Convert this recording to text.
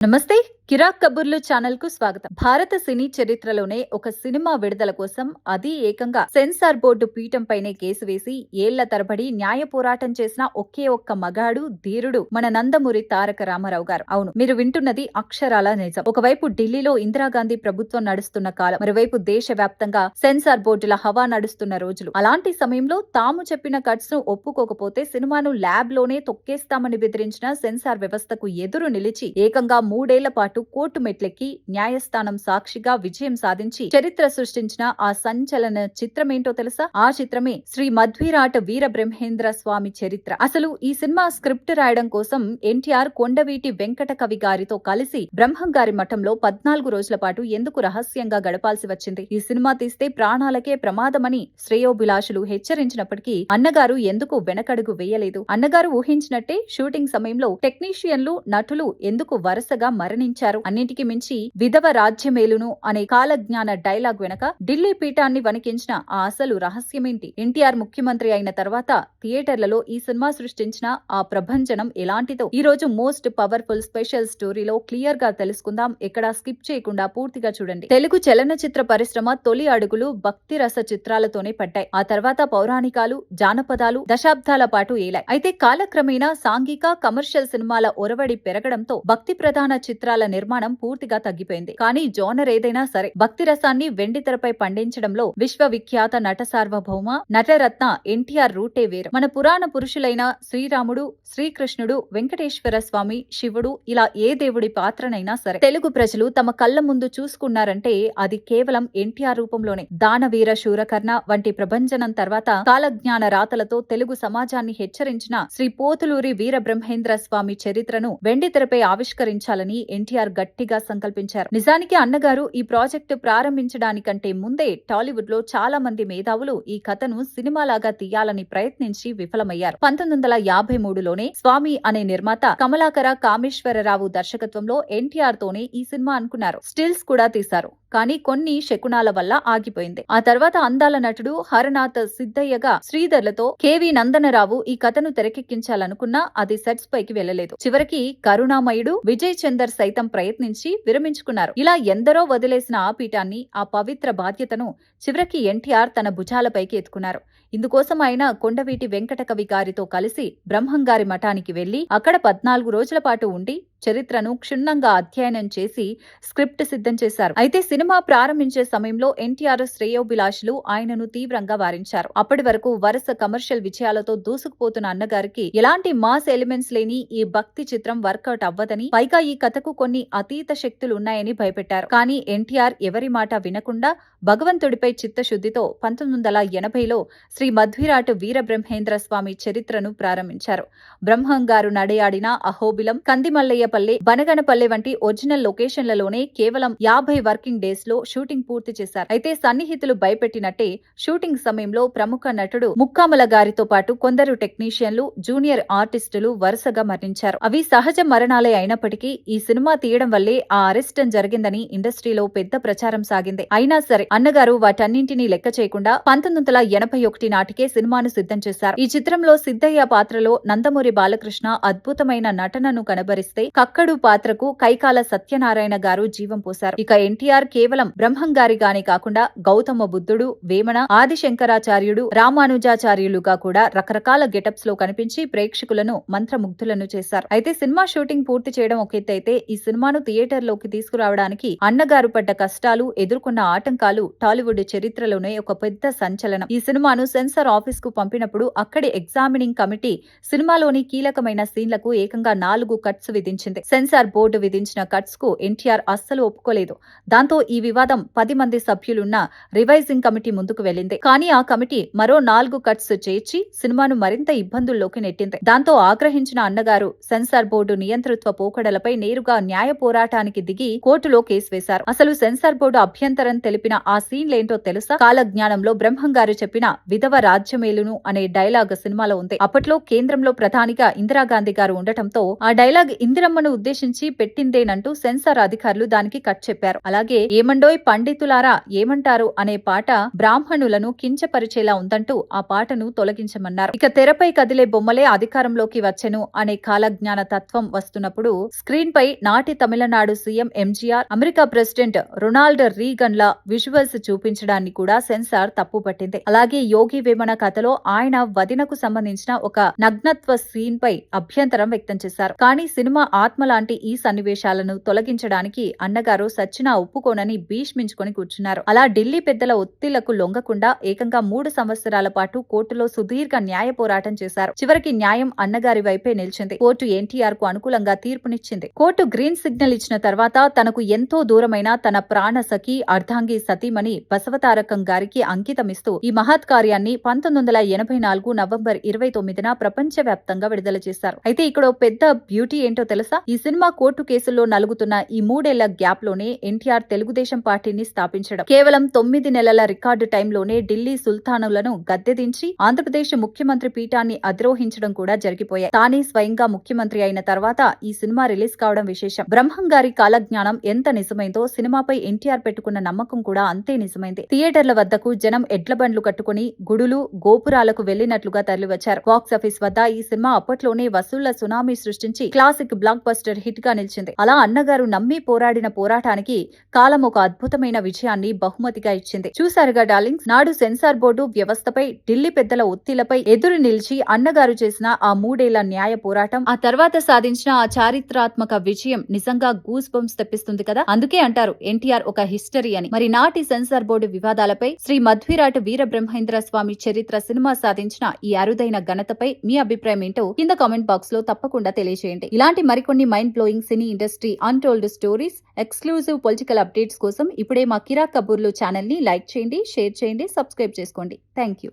నమస్తే. కిరాక్ కబుర్లు ఛానల్ కు స్వాగతం. భారత సినీ చరిత్రలోనే ఒక సినిమా విడుదల కోసం అది ఏకంగా సెన్సార్ బోర్డు పీఠంపైనే కేసు వేసి ఏళ్ల తరబడి న్యాయ పోరాటం చేసిన ఒకే ఒక్క మగాడు, ధీరుడు మన నందమూరి తారక రామారావు గారు. అవును, మీరు వింటున్నది అక్షరాల నిజం. ఒకవైపు ఢిల్లీలో ఇందిరాగాంధీ ప్రభుత్వం నడుస్తున్న కాలం, మరోవైపు దేశవ్యాప్తంగా సెన్సార్ బోర్డుల హవా నడుస్తున్న రోజులు. అలాంటి సమయంలో తాము చెప్పిన కట్స్ ను ఒప్పుకోకపోతే సినిమాను ల్యాబ్ లోనే తొక్కేస్తామని బెదిరించిన సెన్సార్ వ్యవస్థకు ఎదురు నిలిచి ఏకంగా 3 ఏళ్ల పాటు కోర్టు మెట్లెక్కి న్యాయస్థానం సాక్షిగా విజయం సాధించి చరిత్ర సృష్టించిన ఆ సంచలన చిత్రమేంటో తెలుసా? ఆ చిత్రమే శ్రీ మధ్విరాట్ వీరబ్రహ్మేంద్ర స్వామి చరిత్ర. అసలు ఈ సినిమా స్క్రిప్ట్ రాయడం కోసం ఎన్టీఆర్ కొండవీటి వెంకట కవి గారితో కలిసి బ్రహ్మంగారి మఠంలో 14 రోజుల పాటు ఎందుకు రహస్యంగా గడపాల్సి వచ్చింది? ఈ సినిమా తీస్తే ప్రాణాలకే ప్రమాదమని శ్రేయోభిలాషులు హెచ్చరించినప్పటికీ అన్నగారు ఎందుకు వెనకడుగు వేయలేదు? అన్నగారు ఊహించినట్టే షూటింగ్ సమయంలో టెక్నీషియన్లు, నటులు ఎందుకు వరుసగా మరణించారు? అన్నింటికి మించి విధవ రాజ్యమేలును అనే కాలజ్ఞాన డైలాగ్ వెనక ఢిల్లీ పీఠాన్ని వణికించిన ఆ అసలు రహస్యమేంటి? ఎన్టీఆర్ ముఖ్యమంత్రి అయిన తర్వాత థియేటర్లలో ఈ సినిమా సృష్టించిన ఆ ప్రభంజనం ఎలాంటిదో ఈ రోజు మోస్ట్ పవర్ఫుల్ స్పెషల్ స్టోరీలో క్లియర్ గా తెలుసుకుందాం. ఎక్కడా స్కిప్ చేయకుండా పూర్తిగా చూడండి. తెలుగు చలనచిత్ర పరిశ్రమ తొలి అడుగులు భక్తి రస చిత్రాలతోనే పడ్డాయి. ఆ తర్వాత పౌరాణికాలు, జానపదాలు దశాబ్దాల పాటు ఏలాయి. అయితే కాలక్రమేణా సాంఘిక, కమర్షియల్ సినిమాల ఒరవడి పెరగడంతో భక్తి ప్రధాన చిత్రాల నిర్మాణం పూర్తిగా తగ్గిపోయింది. కానీ జోనర్ ఏదైనా సరే భక్తి రసాన్ని వెండితెరపై పండించడంలో విశ్వవిఖ్యాత నట సార్వభౌమ నటరత్న ఎన్టీఆర్ రూటే వేరు. మన పురాణ పురుషులైన శ్రీరాముడు, శ్రీకృష్ణుడు, వెంకటేశ్వర స్వామి, శివుడు ఇలా ఏ దేవుడి పాత్రనైనా సరే తెలుగు ప్రజలు తమ కళ్ల ముందు చూసుకున్నారంటే అది కేవలం ఎన్టీఆర్ రూపంలోనే. దానవీర శూరకర్ణ వంటి ప్రభంజనం తర్వాత కాలజ్ఞాన రాతలతో తెలుగు సమాజాన్ని హెచ్చరించిన శ్రీ పోతులూరి వీరబ్రహ్మేంద్ర స్వామి చరిత్రను వెండితెరపై ఆవిష్కరించాలని ఎన్టీఆర్ గట్టిగా సంకల్పించారు. నిజానికి అన్నగారు ఈ ప్రాజెక్టు ప్రారంభించడానికంటే ముందే టాలీవుడ్ లో చాలా మంది మేధావులు ఈ కథను సినిమాలాగా తీయాలని ప్రయత్నించి విఫలమయ్యారు. 1953లోనే స్వామి అనే నిర్మాత కమలాకర కామేశ్వరరావు దర్శకత్వంలో ఎన్టీఆర్ తోనే ఈ సినిమా అనుకున్నారు. స్టిల్స్ కూడా తీశారు. కానీ కొన్ని శకునాల వల్ల ఆగిపోయింది. ఆ తర్వాత అందాల నటుడు హరనాథ్ సిద్ధయ్యగా శ్రీధర్లతో కెవి నందనరావు ఈ కథను తెరకెక్కించాలనుకున్నా అది సెట్స్ పైకి వెళ్లలేదు. చివరికి కరుణామయుడు, విజయ్ చందర్ సైతం ప్రయత్నించి విరమించుకున్నారు. ఇలా ఎందరో వదిలేసిన ఆ పీఠాన్ని, ఆ పవిత్ర బాధ్యతను చివరికి ఎన్టీఆర్ తన భుజాలపైకి ఎత్తుకున్నారు. ఇందుకోసం ఆయన కొండవీటి వెంకట కవి గారితో కలిసి బ్రహ్మంగారి మఠానికి వెళ్లి అక్కడ 14 రోజుల పాటు ఉండి చరిత్రను క్షుణ్ణంగా అధ్యయనం చేసి స్క్రిప్ట్ సిద్ధం చేశారు. అయితే సినిమా ప్రారంభించే సమయంలో ఎన్టీఆర్ శ్రేయోభిలాషులు ఆయనను తీవ్రంగా వారించారు. అప్పటి వరకు వరుస కమర్షియల్ విజయాలతో దూసుకుపోతున్న అన్నగారికి ఎలాంటి మాస్ ఎలిమెంట్స్ లేని ఈ భక్తి చిత్రం వర్కౌట్ అవ్వదని, పైగా ఈ కథకు కొన్ని అతీత శక్తులు ఉన్నాయని భయపెట్టారు. కానీ ఎన్టీఆర్ ఎవరి మాట వినకుండా భగవంతుడిపై చిత్తశుద్ధితో 1980లో శ్రీ మధ్విరాట్ వీరబ్రహ్మేంద్ర స్వామి చరిత్రను ప్రారంభించారు. బ్రహ్మంగారు నడయాడిన అహోబిలం, కందిమల్లయ్యపల్లె, బనగనపల్లె వంటి ఒరిజినల్ లొకేషన్లలోనే కేవలం 50 వర్కింగ్ డేస్ లో షూటింగ్ పూర్తి చేశారు. అయితే సన్నిహితులు భయపెట్టినట్టే షూటింగ్ సమయంలో ప్రముఖ నటుడు ముక్కామల గారితో పాటు కొందరు టెక్నీషియన్లు, జూనియర్ ఆర్టిస్టులు వరుసగా మరణించారు. అవి సహజ మరణాలే అయినప్పటికీ ఈ సినిమా తీయడం వల్లే ఆ అరెస్టం జరిగిందని ఇండస్ట్రీలో పెద్ద ప్రచారం సాగింది. అయినా సరే అన్నగారు వాటన్నింటినీ లెక్క చేయకుండా 1981 నాటికే సినిమాను సిద్ధం చేశారు. ఈ చిత్రంలో సిద్ధయ్య పాత్రలో నందమూరి బాలకృష్ణ అద్భుతమైన నటనను కనబరిస్తే కక్కడు పాత్రకు కైకాల సత్యనారాయణ గారు జీవం పోశారు. ఇక ఎన్టీఆర్ కేవలం బ్రహ్మంగారిగానే కాకుండా గౌతమ బుద్ధుడు, వేమన, ఆదిశంకరాచార్యుడు, రామానుజాచార్యులుగా కూడా రకరకాల గెటప్స్ లో కనిపించి ప్రేక్షకులను మంత్రముగ్ధులను చేశారు. అయితే సినిమా షూటింగ్ పూర్తి చేయడం ఒక ఎత్తైతే ఈ సినిమాను థియేటర్ లోకి తీసుకురావడానికి అన్నగారు పడ్డ కష్టాలు, ఎదుర్కొన్న ఆటంకాలు టాలీవుడ్ చరిత్రలోనే ఒక పెద్ద సంచలనం. ఈ సినిమాను సెన్సార్ ఆఫీస్ కు పంపినప్పుడు అక్కడి ఎగ్జామినింగ్ కమిటీ సినిమాలోని కీలకమైన సీన్లకు ఏకంగా 4 కట్స్ విధించింది. సెన్సార్ బోర్డు విధించిన కట్స్ కు ఎన్టీఆర్ అస్సలు ఒప్పుకోలేదు. దాంతో ఈ వివాదం 10 మంది సభ్యులున్న రివైజింగ్ కమిటీ ముందుకు వెళ్లింది. కానీ ఆ కమిటీ మరో 4 కట్స్ చేర్చి సినిమాను మరింత ఇబ్బందుల్లోకి నెట్టింది. దాంతో ఆగ్రహించిన అన్నగారు సెన్సార్ బోర్డు నియంతృత్వ పోకడలపై నేరుగా న్యాయ పోరాటానికి దిగి కోర్టులో కేసు వేశారు. అసలు సెన్సార్ బోర్డు అభ్యంతరం తెలిపిన ఆ సీన్లేంటో తెలుసా? కాలజ్ఞానంలో బ్రహ్మంగారు చెప్పిన విధవ యాదవ రాజ్యమేలును అనే డైలాగ్ సినిమాలో ఉంది. అప్పట్లో కేంద్రంలో ప్రధానిగా ఇందిరాగాంధీ గారు ఉండటంతో ఆ డైలాగ్ ఇందిరమ్మను ఉద్దేశించి పెట్టిందేనంటూ సెన్సార్ అధికారులు దానికి కట్ చెప్పారు. అలాగే ఏమండోయ్ పండితులారా ఏమంటారు అనే పాట బ్రాహ్మణులను కించపరిచేలా ఉందంటూ ఆ పాటను తొలగించమన్నారు. ఇక తెరపై కదిలే బొమ్మలే అధికారంలోకి వచ్చెను అనే కాలజ్ఞాన తత్వం వస్తున్నప్పుడు స్క్రీన్ పై నాటి Tamil Nadu CM MGR, America president Ronald రీగన్ల విజువల్స్ చూపించడాన్ని కూడా సెన్సార్ తప్పుపట్టింది. అలాగే యోగి వేమన కథలో ఆయన వదినకు సంబంధించిన ఒక నగ్నత్వ సీన్ పై అభ్యంతరం వ్యక్తం చేశారు. కానీ సినిమా ఆత్మ లాంటి ఈ సన్నివేశాలను తొలగించడానికి అన్నగారు సచ్చినా ఒప్పుకోనని భీష్మించుకొని కూర్చున్నారు. అలా ఢిల్లీ పెద్దల ఒత్తిళ్లకు లొంగకుండా ఏకంగా 3 సంవత్సరాల పాటు కోర్టులో సుదీర్ఘ న్యాయ పోరాటం చేశారు. చివరికి న్యాయం అన్నగారి వైపే నిలిచింది. కోర్టు ఎన్టీఆర్ కు అనుకూలంగా తీర్పునిచ్చింది. కోర్టు గ్రీన్ సిగ్నల్ ఇచ్చిన తర్వాత తనకు ఎంతో దూరమైన తన ప్రాణ సఖి అర్ధాంగి సతీమణి బసవతారకం గారికి అంకితమిస్తూ ఈ మహత్ కార్యాన్ని 1984 నవంబర్ 29న ప్రపంచవ్యాప్తంగా విడుదల చేశారు. అయితే ఇక్కడ పెద్ద బ్యూటీ ఏంటో తెలుసా? ఈ సినిమా కోర్టు కేసుల్లో నలుగుతున్న ఈ 3 ఏళ్ల గ్యాప్ లోనే ఎన్టీఆర్ తెలుగుదేశం పార్టీని స్థాపించడం, కేవలం 9 నెలల రికార్డు టైంలోనే ఢిల్లీ సుల్తానులను గద్దెదించి ఆంధ్రప్రదేశ్ ముఖ్యమంత్రి పీఠాన్ని అధిరోహించడం కూడా జరిగిపోయాయి. తానే స్వయంగా ముఖ్యమంత్రి అయిన తర్వాత ఈ సినిమా రిలీజ్ కావడం విశేషం. బ్రహ్మం గారి కాలజ్ఞానం ఎంత నిజమైందో సినిమాపై ఎన్టీఆర్ పెట్టుకున్న నమ్మకం కూడా అంతే నిజమైంది. థియేటర్ల వద్దకు జనం ఎడ్ల బండ్లు కట్టుకుని గుడులు గోపురాలకు వెళ్లినట్లుగా తరలివచ్చారు. బాక్సాఫీస్ వద్ద ఈ సినిమా అప్పట్లోనే వసూళ్ల సునామీ సృష్టించి క్లాసిక్ బ్లాక్ బస్టర్ హిట్ గా నిలిచింది. అలా అన్నగారు నమ్మి పోరాడిన పోరాటానికి కాలం ఒక అద్భుతమైన విజయాన్ని బహుమతిగా ఇచ్చింది. చూశారుగా డార్లింగ్స్, నాడు సెన్సార్ బోర్డు వ్యవస్థపై ఢిల్లీ పెద్దల ఒత్తిళ్లపై ఎదురు నిలిచి అన్నగారు చేసిన ఆ 3 ఏళ్ల న్యాయ పోరాటం, ఆ తర్వాత సాధించిన ఆ చారిత్రాత్మక విజయం నిజంగా గూస్ బంప్స్ తెప్పిస్తుంది కదా. అందుకే అంటారు ఎన్టీఆర్ ఒక హిస్టరీ అని. మరి నాటి సెన్సార్ బోర్డు వివాదాలపై శ్రీ మధ్విరాట్ వీరబ్రహ్మేంద్ర స్వామి చరిత్ర సినిమా సాధించిన ఈ అరుదైన ఘనతపై మీ అభిప్రాయం ఏంటో కింద కామెంట్ బాక్స్ లో తప్పకుండా తెలియజేయండి. ఇలాంటి మరికొన్ని mind blowing cine industry untold stories, exclusive political updates కోసం ఇప్పుడే మా కిరాక్ కబూర్లు ఛానల్ ని లైక్ చేయండి, షేర్ చేయండి, సబ్స్క్రైబ్ చేసుకోండి. Thank you.